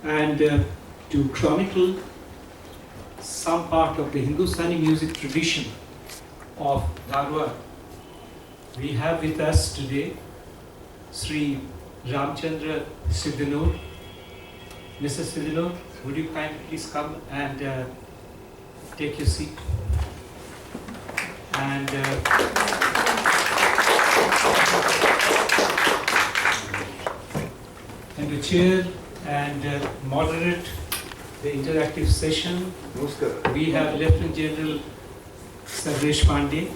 and to chronicle some part of the Hindustani music tradition of Dharwad, we have with us today Sri Ramachandra Sidenur. Mr. Sidenur, would you kindly please come and take your seat? And to chair and moderate the interactive session, we have Lieutenant General Sardeshpande.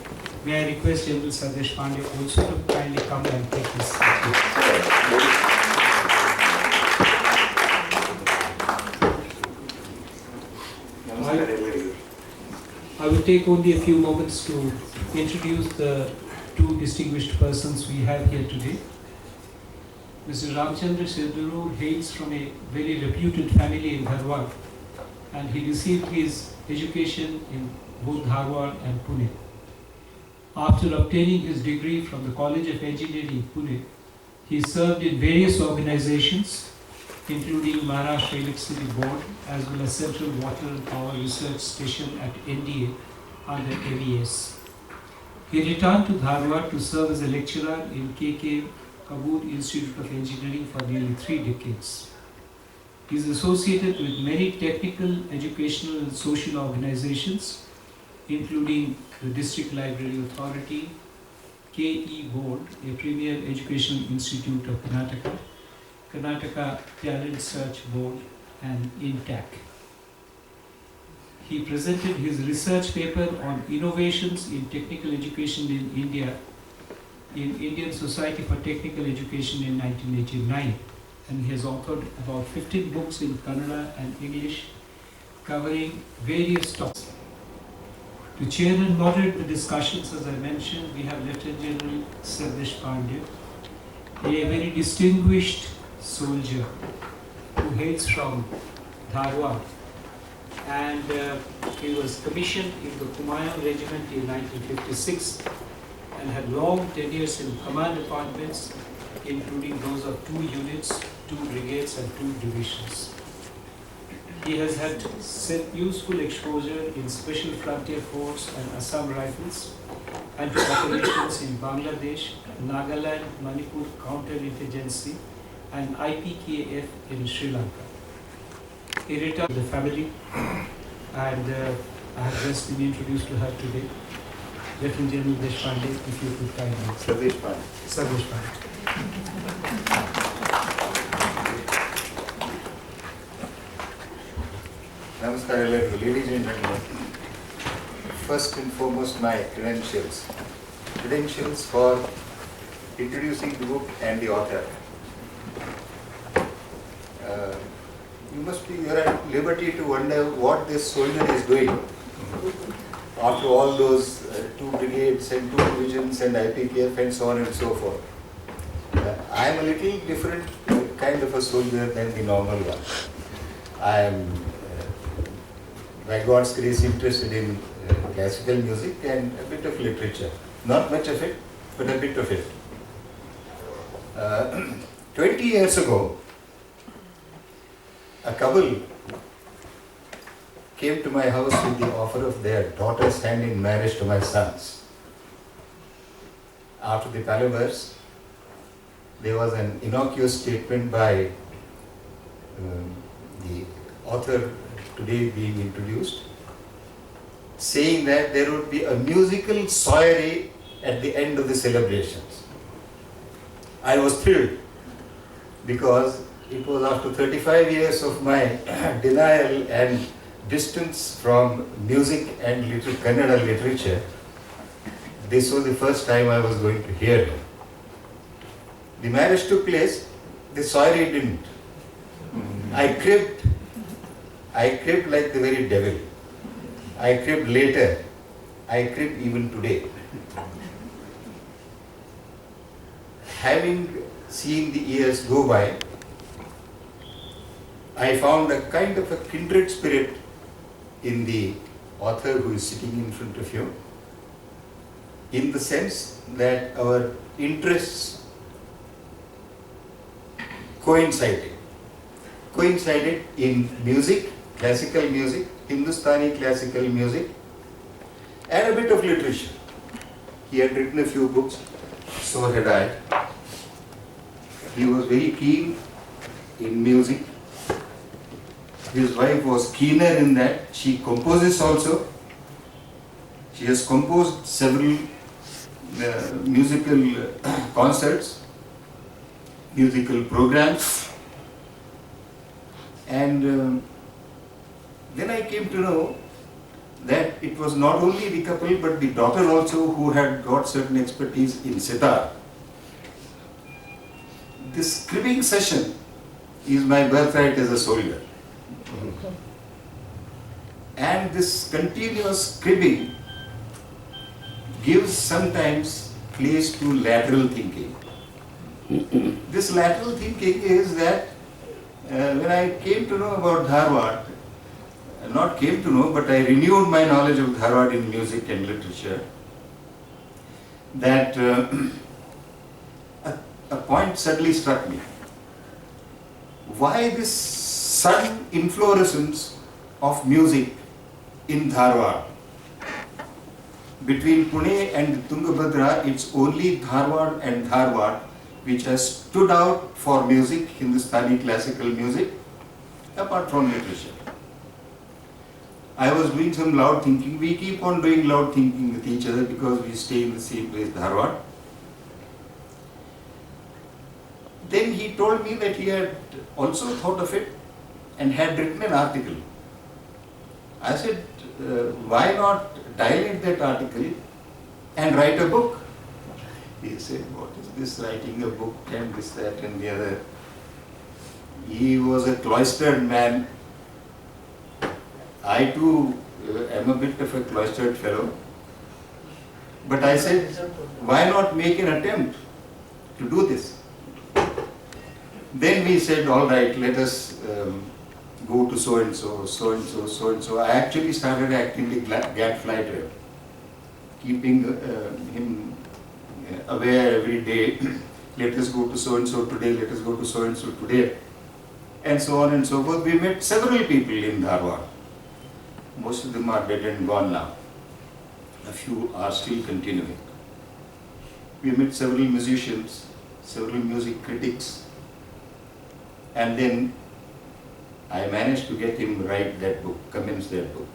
May I request General Sardeshpande also to kindly come and take his seat. I will take only a few moments to introduce the two distinguished persons we have here today. Mr. Ramachandra Sidenur hails from a very reputed family in Dharwad, and he received his education in both Dharwad and Pune. After obtaining his degree from the College of Engineering, Pune, he served in various organizations, including Maharashtra Electricity Board, as well as Central Water and Power Research Station at NDA under MES. He returned to Dharwad to serve as a lecturer in KK Kabul Institute of Engineering for nearly 3 decades. He is associated with many technical, educational and social organizations, including the District Library Authority, KE Board, a premier educational institute of Karnataka, Karnataka Talent Search Board, and INTAC. He presented his research paper on innovations in technical education in India in Indian Society for Technical Education in 1989, and he has authored about 15 books in Kannada and English covering various topics. To chair and moderate the discussions, as I mentioned, we have Lieutenant General Sardeshpande, a very distinguished soldier who hails from Dharwad, and he was commissioned in the Kumayan Regiment in 1956 and had long tenures in command departments, including those of 2 units, 2 brigades and 2 divisions. He has had useful exposure in Special Frontier Force and Assam Rifles, and to operations in Bangladesh, Nagaland, Manipur Counterinsurgency, and IPKF in Sri Lanka. He returned to the family, and I have just been introduced to her today. Lieutenant General Deshpande, if you could kindly. Sardeshpande. Namaskar, ladies and gentlemen. First and foremost, my credentials. Credentials for introducing the book and the author. You're at liberty to wonder what this soldier is doing after all those 2 brigades and 2 divisions and IPKF and so on and so forth. I am a little different kind of a soldier than the normal one. I am, by God's grace, interested in classical music and a bit of literature. Not much of it, but a bit of it. 20 years ago, a couple came to my house with the offer of their daughter's hand in marriage to my sons. After the palavers, there was an innocuous statement by the author today being introduced, saying that there would be a musical soiree at the end of the celebrations. I was thrilled because it was after 35 years of my denial and distance from music and Kannada literature. This was the first time I was going to hear him. The marriage took place, the soiree didn't. I cribbed like the very devil. I cribbed later. I crib even today. Having seen the years go by, I found a kind of a kindred spirit in the author who is sitting in front of you, in the sense that our interests coincided. coincided in music, classical music, Hindustani classical music, and a bit of literature. He had written a few books, so had I. He was very keen in music. His wife was keener in that. She composes also. She has composed several musical concerts, musical programs. And then I came to know that it was not only the couple but the daughter also who had got certain expertise in sitar. This cribbing session is my birthright as a soldier. And this continuous cribbing gives sometimes place to lateral thinking. This lateral thinking is that when I came to know about Dharwad, not came to know, but I renewed my knowledge of Dharwad in music and literature, that a point suddenly struck me. Why this sudden inflorescence of music in Dharwad? Between Pune and Tungabhadra, it's only Dharwad and Dharwad which has stood out for music, Hindustani classical music, apart from literature. I was doing some loud thinking. We keep on doing loud thinking with each other because we stay in the same place, Dharwad. Then he told me that he had also thought of it and had written an article. I said, why not dilate that article and write a book? He said, what is this, writing a book and this, that and the other? He was a cloistered man. I too am a bit of a cloistered fellow. But I said, why not make an attempt to do this? Then we said, all right, let us go to so-and-so, so-and-so, so-and-so. I actually started acting the gadfly, keeping him aware every day. Let us go to so-and-so today, let us go to so-and-so today. And so on and so forth. We met several people in Dharwad. Most of them are dead and gone now. A few are still continuing. We met several musicians, several music critics. And then I managed to get him write that book, commence that book.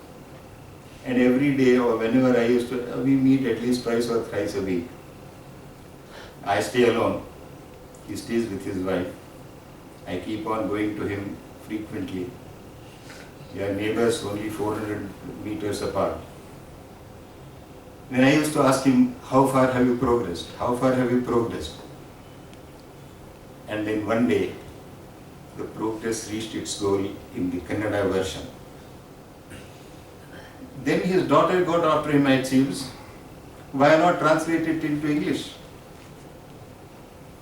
And every day or whenever I used to, we meet at least twice or thrice a week. I stay alone. He stays with his wife. I keep on going to him frequently. We are neighbors only 400 meters apart. Then I used to ask him, how far have you progressed? How far have you progressed? And then one day, the progress reached its goal in the Kannada version. Then his daughter got after him, it seems. Why not translate it into English?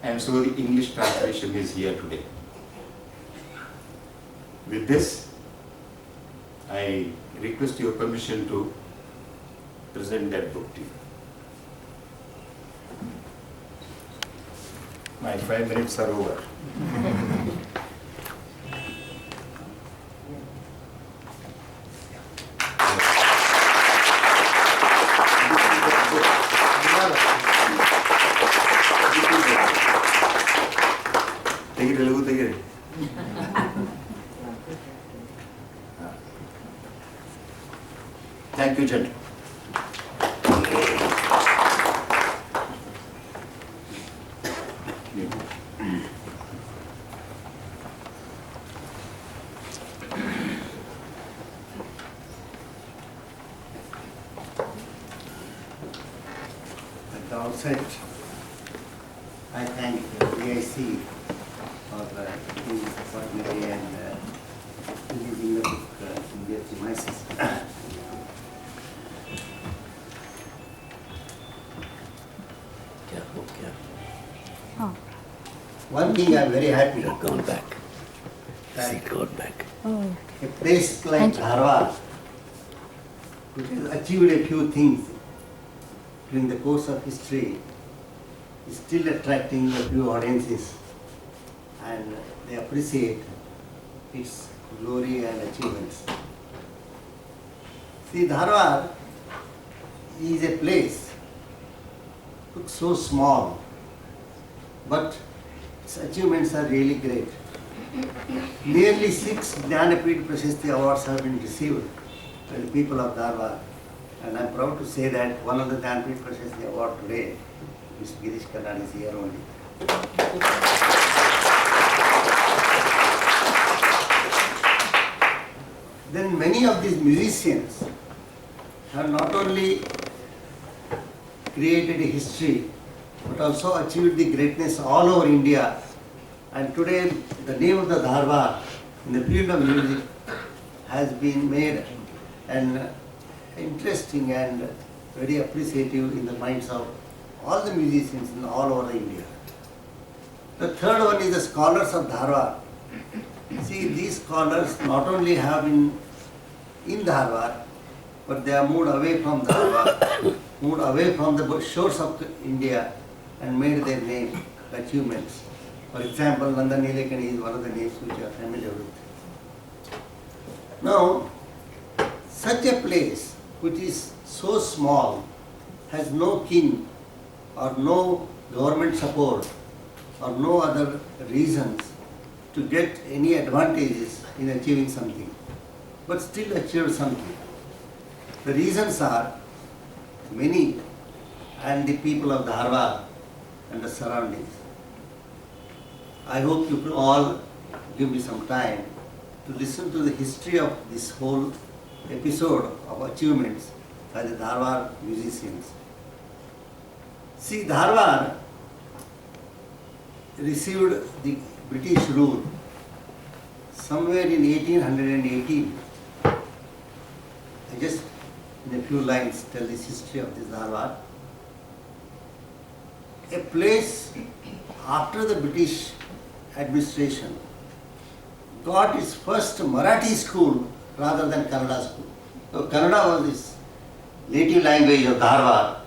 And so the English translation is here today. With this, I request your permission to present that book to you. My 5 minutes are over. Take it. Thank you, gentlemen. At the outset, I thank BIC for doing this extraordinary and releasing the book in their premises. One thing I am very happy. Gone back. That Gone back. Oh, a place like Thank you. Dharwad, which has achieved a few things during the course of history, is still attracting a few audiences, and they appreciate its glory and achievements. See, Dharwad is a place looks so small, but its achievements are really great. Nearly 6 Jnanapeeth Prashasti awards have been received by the people of Dharwad, and I am proud to say that one of the Jnanapeeth Prashasti award today, Mr. Girish Karnad, is here only. Then many of these musicians have not only created a history but also achieved the greatness all over India. And today the name of the Dharwad in the field of music has been made an interesting and very appreciative in the minds of all the musicians in all over India. The third one is the scholars of Dharwad. See, these scholars not only have been in Dharwad, but they have moved away from Dharwad, moved away from the shores of India and made their name, achievements. For example, Nanda Nilekani is one of the names which you are familiar with. Now, such a place which is so small, has no kin or no government support or no other reasons to get any advantages in achieving something, but still achieve something. The reasons are many, and the people of Dharwad and the surroundings. I hope you will all give me some time to listen to the history of this whole episode of achievements by the Dharwad musicians. See, Dharwad received the British rule somewhere in 1818. I just in a few lines tell this history of this Dharwad. A place after the British administration got its first Marathi school rather than Kannada school. So Kannada was this native language of Dharwad,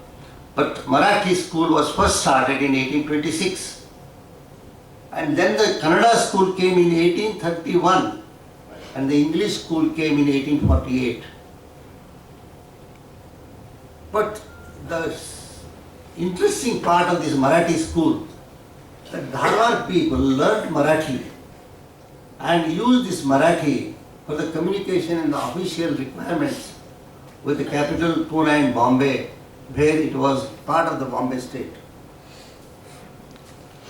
but Marathi school was first started in 1826. And then the Kannada school came in 1831 and the English school came in 1848. But the interesting part of this Marathi school, the Dharwad people learned Marathi and used this Marathi for the communication and the official requirements with the capital Pune and Bombay, where it was part of the Bombay state.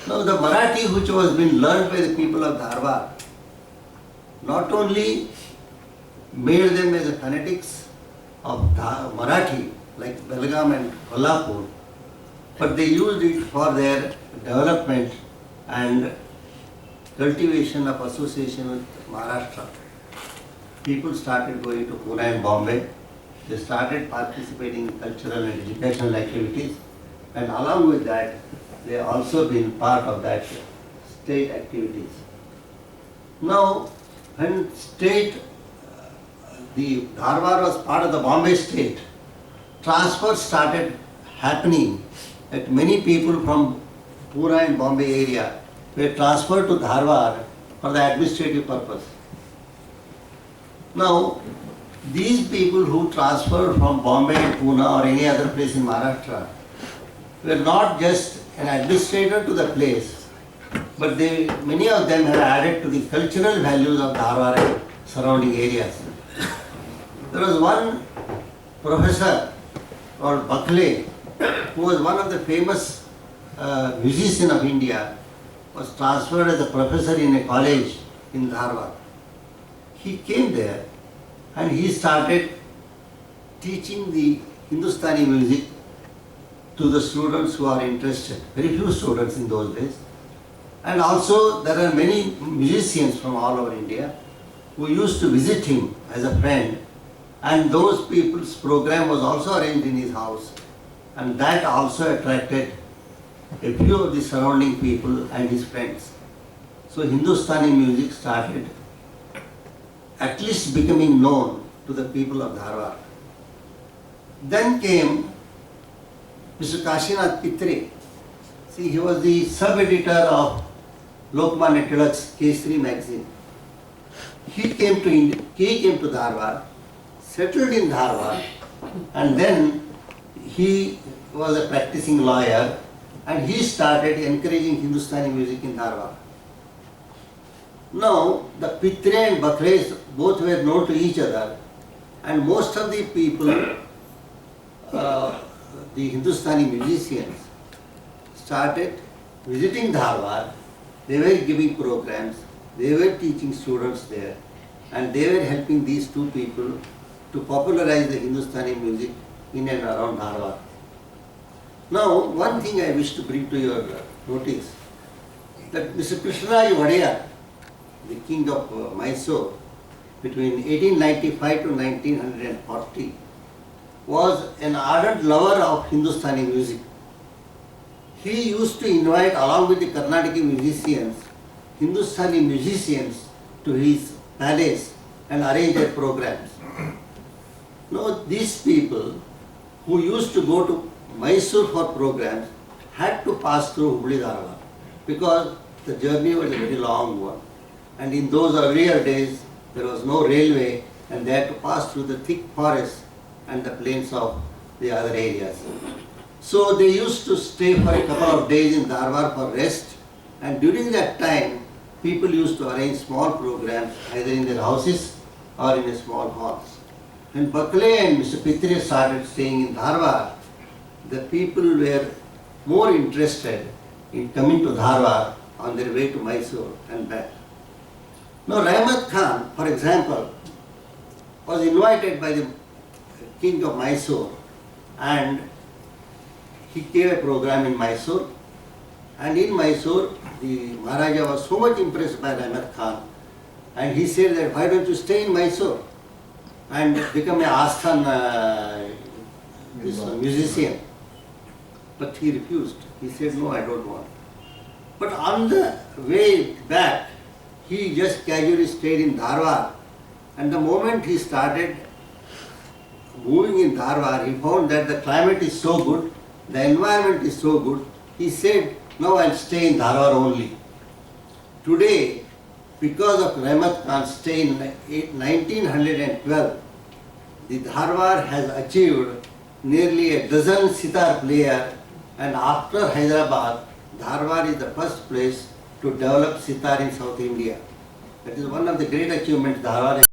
Now the Marathi which was being learned by the people of Dharwad not only made them as the phonetics of Marathi like Belgaum and Kolhapur, but they used it for their development and cultivation of association with Maharashtra. People started going to Pune and Bombay. They started participating in cultural and educational activities, and along with that, they also been part of that state activities. Now, when the Dharwad was part of the Bombay state, transfers started happening that many people from Pune and Bombay area were transferred to Dharwad for the administrative purpose. Now, these people who transferred from Bombay and Pune or any other place in Maharashtra were not just an administrator to the place, but many of them had added to the cultural values of Dharwad and surrounding areas. There was one professor called Bakle, who was one of the famous musicians of India, was transferred as a professor in a college in Dharwad. He came there and he started teaching the Hindustani music to the students who are interested. Very few students in those days. And also there are many musicians from all over India who used to visit him as a friend, and those people's program was also arranged in his house, and that also attracted a few of the surrounding people and his friends. So Hindustani music started at least becoming known to the people of Dharwad. Then came Mr. Kashinath Pitre. See, he was the sub-editor of Lokmanya Tilak's Kesari magazine. He came to Dharwad, settled in Dharwad, and then he was a practicing lawyer, and he started encouraging Hindustani music in Dharwad. Now, the Pitre and Bakres both were known to each other, and most of the people, the Hindustani musicians, started visiting Dharwad. They were giving programs, they were teaching students there, and they were helping these two people to popularize the Hindustani music in and around Dharwad. Now, one thing I wish to bring to your notice, that Mr. Krishnaraj Vadeyar, the king of Mysore, between 1895 to 1940, was an ardent lover of Hindustani music. He used to invite, along with the Carnatic musicians, Hindustani musicians to his palace and arrange their programs. Now, these people who used to go to Mysore for programs had to pass through Hubli Dharwad because the journey was a very long one. And in those earlier days, there was no railway, and they had to pass through the thick forests and the plains of the other areas. So they used to stay for a couple of days in Dharwad for rest, and during that time, people used to arrange small programs either in their houses or in a small halls. When Bakle and Mr. Pitre started staying in Dharwad, the people were more interested in coming to Dharwad on their way to Mysore and back. Now, Rahmat Khan, for example, was invited by the king of Mysore, and he gave a program in Mysore. And in Mysore, the Maharaja was so much impressed by Rahmat Khan, and he said that, why don't you stay in Mysore and become an Asthan musician? But he refused. He said, no, I don't want. But on the way back, he just casually stayed in Dharwad, and the moment he started moving in Dharwad, he found that the climate is so good, the environment is so good, he said, now I'll stay in Dharwad only. Today, because of Rahmat Khan's stay in 1912, the Dharwad has achieved nearly a dozen sitar players, and after Hyderabad, Dharwad is the first place to develop sitar in South India. That is one of the great achievements Dharwad